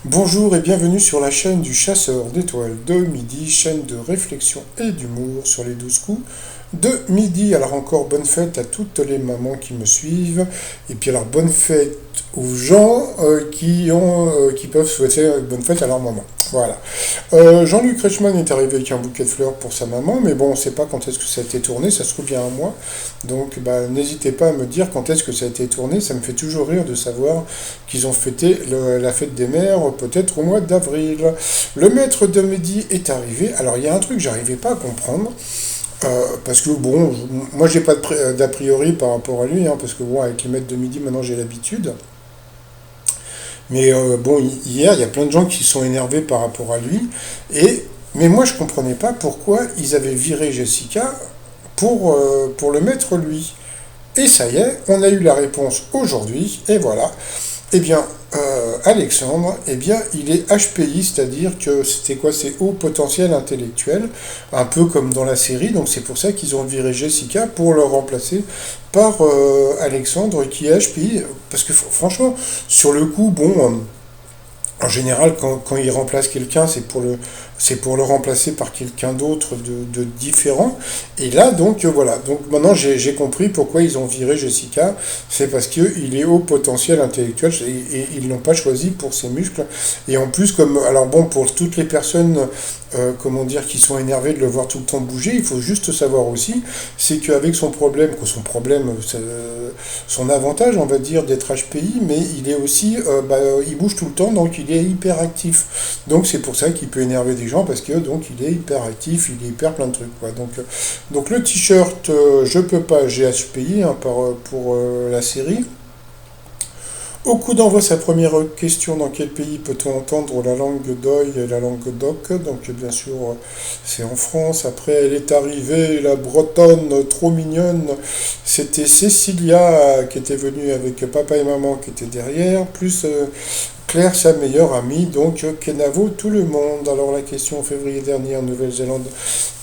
Bonjour et bienvenue sur la chaîne du chasseur d'étoiles de midi, chaîne de réflexion et d'humour sur les 12 coups de midi. Alors encore bonne fête à toutes les mamans qui me suivent, et puis alors bonne fête aux gens qui peuvent souhaiter bonne fête à leur maman. Voilà. Jean-Luc Reichmann est arrivé avec un bouquet de fleurs pour sa maman, mais bon, on ne sait pas quand est-ce que ça a été tourné, ça se trouve bien un mois. Donc bah, n'hésitez pas à me dire quand est-ce que ça a été tourné, ça me fait toujours rire de savoir qu'ils ont fêté la fête des mères peut-être au mois d'avril. Le maître de midi est arrivé, alors il y a un truc que j'arrivais pas à comprendre, parce que bon, moi j'ai pas d'a priori par rapport à lui, hein, parce que bon, avec les maîtres de midi maintenant j'ai l'habitude. Mais bon, hier, il y a plein de gens qui sont énervés par rapport à lui. Mais moi, je ne comprenais pas pourquoi ils avaient viré Jessica pour le mettre lui. Et ça y est, on a eu la réponse aujourd'hui. Et voilà. Eh bien, Alexandre, eh bien, il est HPI, c'est-à-dire que c'était quoi? C'est haut potentiel intellectuel, un peu comme dans la série. Donc c'est pour ça qu'ils ont viré Jessica pour le remplacer par Alexandre qui est HPI. Parce que franchement, sur le coup, bon, en général, quand il remplace quelqu'un, c'est pour le remplacer par quelqu'un d'autre de différent. Et là, donc, voilà. Donc maintenant, j'ai compris pourquoi ils ont viré Jessica. C'est parce qu'il est au potentiel intellectuel et ils l'ont pas choisi pour ses muscles. Et en plus, alors bon, pour toutes les personnes, comment dire, qui sont énervées de le voir tout le temps bouger, il faut juste savoir aussi, c'est qu'avec son avantage, on va dire, d'être HPI, mais il est aussi, il bouge tout le temps, donc il est hyper actif. Donc c'est pour ça qu'il peut énerver des gens, parce que donc il est hyper actif, il est hyper plein de trucs, quoi. Donc le t-shirt, je peux pas, j'ai HPI hein, pour la série. Au coup d'envoi, sa première question, dans quel pays peut-on entendre la langue d'Oï et la langue d'Oc? Donc bien sûr, c'est en France. Après, elle est arrivée, la Bretonne, trop mignonne. C'était Cécilia qui était venue avec papa et maman qui étaient derrière, plus Claire, sa meilleure amie, donc Kenavo, tout le monde. Alors la question en février dernier en Nouvelle-Zélande,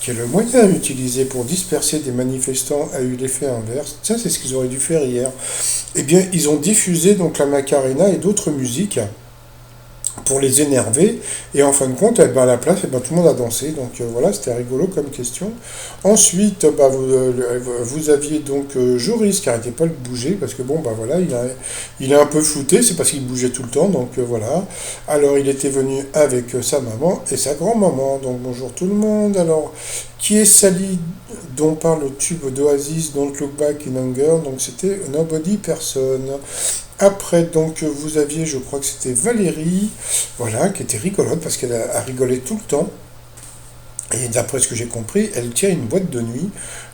quel est le moyen utilisé pour disperser des manifestants a eu l'effet inverse? Ça, c'est ce qu'ils auraient dû faire hier. Eh bien, ils ont diffusé donc la Macarena et d'autres musiques pour les énerver. Et en fin de compte, eh ben, à la place, eh ben, tout le monde a dansé. Donc voilà, c'était rigolo comme question. Ensuite, vous aviez donc Joris qui n'arrêtait pas de bouger, parce que bon, bah voilà, il est un peu flouté, c'est parce qu'il bougeait tout le temps, donc voilà. Alors, il était venu avec sa maman et sa grand-maman. Donc bonjour tout le monde. Alors, qui est Sally dont parle le tube d'Oasis, Don't Look Back in Anger? Donc c'était Nobody, personne. Après, donc, vous aviez, je crois que c'était Valérie, voilà, qui était rigolote parce qu'elle a rigolé tout le temps. Et d'après ce que j'ai compris, elle tient une boîte de nuit.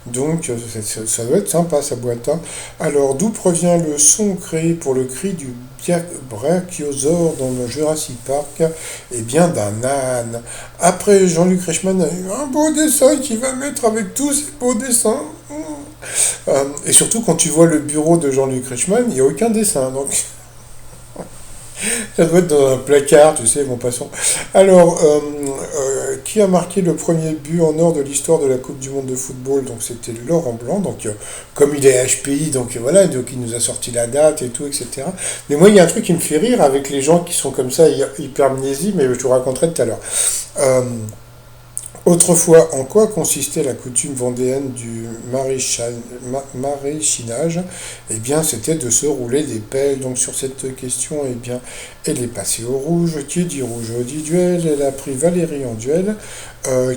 Donc, ça doit être sympa, sa boîte, hein. Alors, d'où provient le son créé pour le cri du brachiosaure dans le Jurassic Park? Eh bien, d'un âne. Après, Jean-Luc Reichmann a eu un beau dessin qu'il va mettre avec tous ces beaux dessins. Et surtout, quand tu vois le bureau de Jean-Luc Reichmann, il n'y a aucun dessin. Donc, ça doit être dans un placard, tu sais, mon passant. Alors, qui a marqué le premier but en or de l'histoire de la Coupe du Monde de football? Donc, c'était Laurent Blanc. Donc, comme il est HPI, donc voilà, donc il nous a sorti la date et tout, etc. Mais moi, il y a un truc qui me fait rire avec les gens qui sont comme ça, hypermnésie, mais je te raconterai tout à l'heure. Euh, Autrefois, en quoi consistait la coutume vendéenne du maraîchinage? Eh bien, c'était de se rouler des pelles. Donc, sur cette question, eh bien, elle est passée au rouge. Qui dit rouge dit duel. Elle a pris Valérie en duel,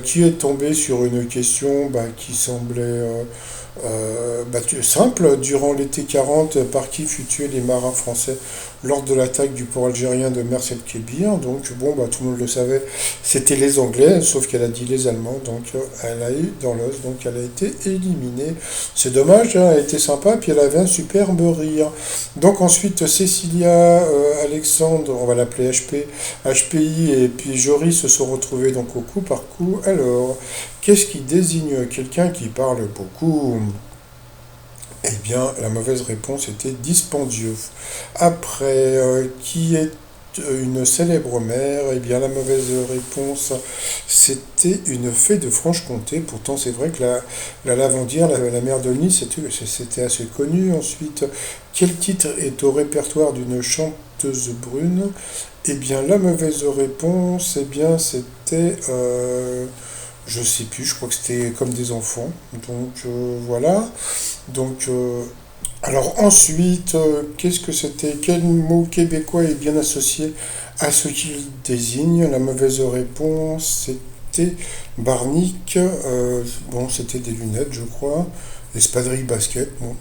qui est tombée sur une question qui semblait simple. Durant l'été 40, par qui fut tué les marins français lors de l'attaque du port algérien de Mers el Kébir? Donc, bon, tout le monde le savait, c'était les Anglais, sauf qu'elle a dit les Allemands, donc elle a eu dans l'os, donc elle a été éliminée. C'est dommage, hein, elle était sympa, puis elle avait un superbe rire. Donc ensuite, Cécilia, Alexandre, on va l'appeler HPI, et puis Jory se sont retrouvés donc au coup par coup. Alors, qu'est-ce qui désigne quelqu'un qui parle beaucoup? Eh bien, la mauvaise réponse était dispendieux. Après, qui est une célèbre mère? Eh bien, la mauvaise réponse, c'était une fée de Franche-Comté. Pourtant, c'est vrai que la lavandière, la mère de Nice, c'était assez connu. Ensuite, quel titre est au répertoire d'une chanteuse chanteuse brune. Eh bien, la mauvaise réponse, eh bien, c'était, je sais plus, je crois que c'était comme des enfants. Donc, voilà. Donc, alors ensuite, qu'est-ce que c'était? Quel mot québécois est bien associé à ce qu'il désigne? La mauvaise réponse, c'était Barnic. Bon, c'était des lunettes, je crois. Espadrille basket. Bon,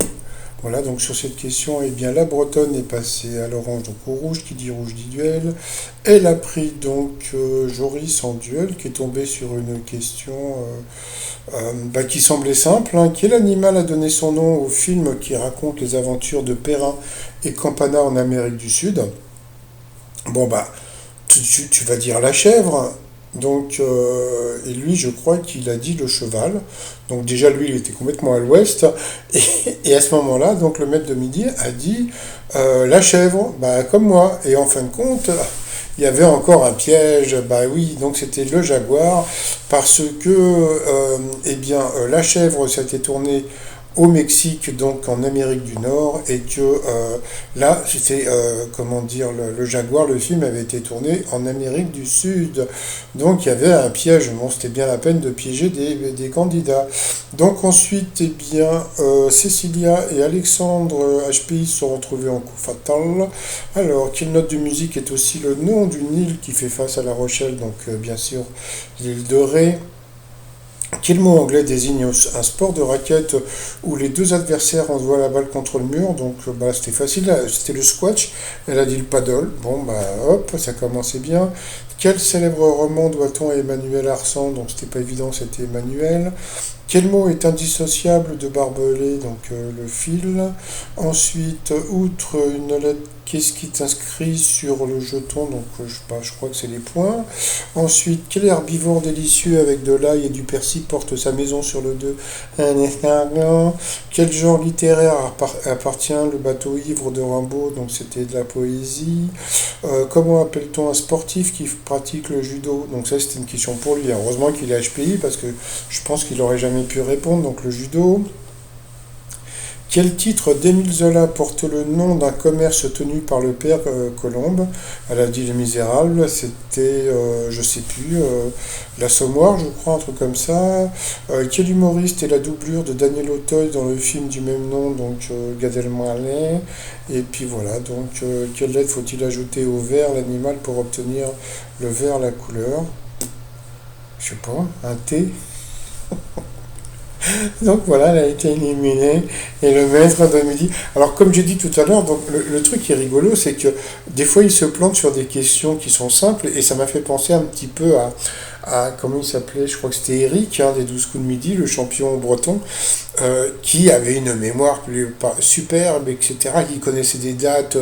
voilà, donc sur cette question, eh bien, la Bretonne est passée à l'orange, donc au rouge, qui dit rouge dit duel. Elle a pris donc Joris en duel, qui est tombé sur une question bah, qui semblait simple, hein. Quel animal a donné son nom au film qui raconte les aventures de Perrin et Campana en Amérique du Sud? Bon, bah, tu vas dire la chèvre. Donc, et lui, je crois qu'il a dit le cheval. Donc déjà, lui, il était complètement à l'ouest. Et, et à ce moment-là, donc le maître de midi a dit la chèvre, bah, comme moi. Et en fin de compte, il y avait encore un piège. Bah oui, donc c'était le jaguar. Parce que, eh bien, la chèvre, ça a été tourné au Mexique, donc en Amérique du Nord, et que là, c'était, comment dire, le Jaguar, le film avait été tourné en Amérique du Sud. Donc il y avait un piège, bon, c'était bien la peine de piéger des candidats. Donc ensuite, eh bien, Cécilia et Alexandre HPI se sont retrouvés en coup fatal. Alors, quelle note de musique est aussi le nom d'une île qui fait face à La Rochelle, donc bien sûr l'île de Ré. Quel mot anglais désigne un sport de raquette où les deux adversaires envoient la balle contre le mur? Donc bah, c'était facile, c'était le squash. Elle a dit le paddle. Bon bah hop, ça commençait bien. Quel célèbre roman doit-on à Emmanuel Arsan? Donc c'était pas évident, c'était Emmanuel. Quel mot est indissociable de barbelé? Donc le fil. Ensuite, outre une lettre, qu'est-ce qui est inscrit sur le jeton? Donc je sais pas, je crois que c'est les points. Ensuite, quel herbivore délicieux avec de l'ail et du persil porte sa maison sur le dos? Un escargot. Quel genre littéraire appartient le bateau ivre de Rimbaud? Donc c'était de la poésie. Comment appelle-t-on un sportif qui pratique le judo? Donc ça c'était une question pour lui. Heureusement qu'il est HPI parce que je pense qu'il n'aurait jamais pu répondre. Donc le judo. Quel titre d'Émile Zola porte le nom d'un commerce tenu par le père Colombe? Elle a dit Les Misérables, c'était, je sais plus, l'Assommoir, je crois, un truc comme ça. Quel humoriste est la doublure de Daniel Auteuil dans le film du même nom, donc Gad Elmaleh? Et puis voilà, donc quelle lettre faut-il ajouter au vert, l'animal, pour obtenir le vert, la couleur? Je sais pas, un T? Donc voilà, elle a été éliminée. Et le maître de midi. Alors, comme j'ai dit tout à l'heure, donc le truc qui est rigolo, c'est que des fois, il se plante sur des questions qui sont simples. Et ça m'a fait penser un petit peu comment il s'appelait? Je crois que c'était Eric, hein, des 12 coups de midi, le champion breton, qui avait une mémoire superbe, etc. Il connaissait des dates,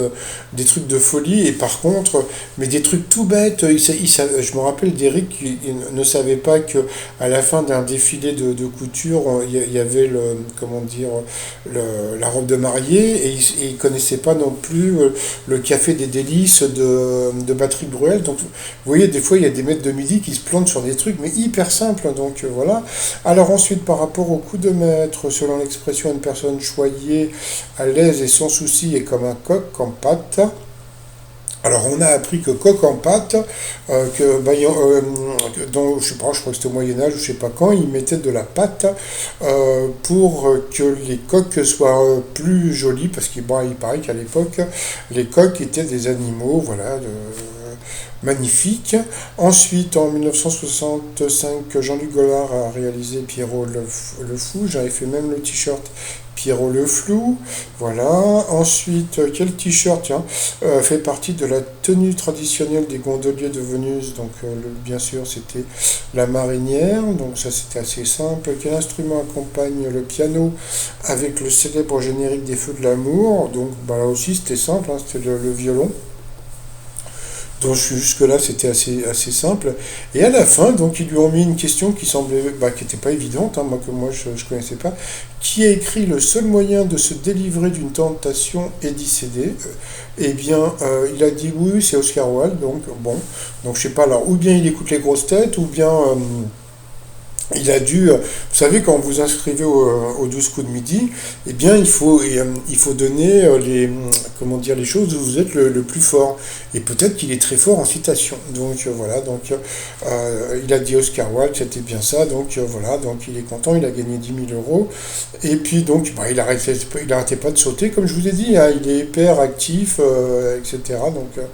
des trucs de folie. Et par contre, mais des trucs tout bêtes. Je me rappelle d'Eric qui ne savait pas que à la fin d'un défilé de couture, il y avait comment dire, la robe de mariée, et il connaissait pas non plus le café des délices de Patrick Bruel. Donc, vous voyez, des fois, il y a des maîtres de midi qui se plantent sur des trucs, mais hyper simples. Donc, voilà. Alors ensuite, par rapport au coup de maître, selon l'expression, une personne choyée, à l'aise et sans souci, est comme un coq en pâte. Alors on a appris que coq en pâte, je sais pas, je crois que c'était au Moyen Âge, je sais pas quand, ils mettaient de la pâte pour que les coqs soient plus jolis, parce qu'il bon, il paraît qu'à l'époque, les coqs étaient des animaux, voilà, magnifiques. Ensuite, en 1965, Jean-Luc Gollard a réalisé Pierrot le Fou, j'avais fait même le t-shirt Pierrot le Flou, voilà. Ensuite, quel t-shirt, tiens, fait partie de la tenue traditionnelle des gondoliers de Venise? Donc, bien sûr, c'était la marinière, donc ça c'était assez simple. Quel instrument accompagne le piano avec le célèbre générique des Feux de l'amour? Donc, bah, là aussi c'était simple, hein, c'était le violon. Donc jusque-là, c'était assez simple. Et à la fin, donc ils lui ont mis une question qui semblait, bah, qui n'était pas évidente, hein, moi je connaissais pas. Qui a écrit Le seul moyen de se délivrer d'une tentation est d'y céder? Eh bien, il a dit oui, c'est Oscar Wilde. Donc bon, donc je sais pas. Alors ou bien il écoute les grosses têtes, ou bien Il a dû, vous savez, quand vous inscrivez au 12 coups de midi, eh bien, il faut donner comment dire, les choses où vous êtes le plus fort. Et peut-être qu'il est très fort en citation. Donc voilà, donc il a dit Oscar Wilde, c'était bien ça. Donc voilà, donc il est content, il a gagné 10 000 euros. Et puis donc, bah, il arrêtait pas de sauter, comme je vous ai dit, hein, il est hyper actif, etc. Donc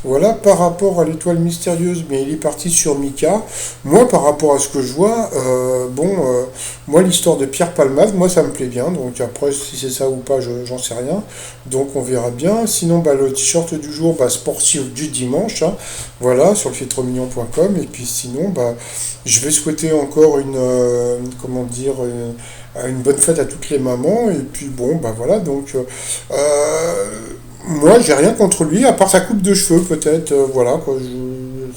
voilà, par rapport à l'étoile mystérieuse, mais il est parti sur Mika. Moi, par rapport à ce que je vois, moi, l'histoire de Pierre Palmade, moi, ça me plaît bien. Donc après, si c'est ça ou pas, j'en sais rien. Donc on verra bien. Sinon, bah, le t-shirt du jour, bah, sportif du dimanche. Hein, voilà, sur le filtremignon.com. Et puis sinon, bah, je vais souhaiter encore comment dire, une bonne fête à toutes les mamans. Et puis bon, bah voilà. Donc moi, j'ai rien contre lui, à part sa coupe de cheveux, peut-être. Voilà, quoi.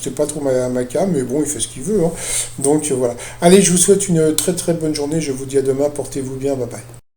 C'est pas trop ma cam, mais bon, il fait ce qu'il veut. Hein. Donc voilà. Allez, je vous souhaite une très très bonne journée. Je vous dis à demain. Portez-vous bien. Bye bye.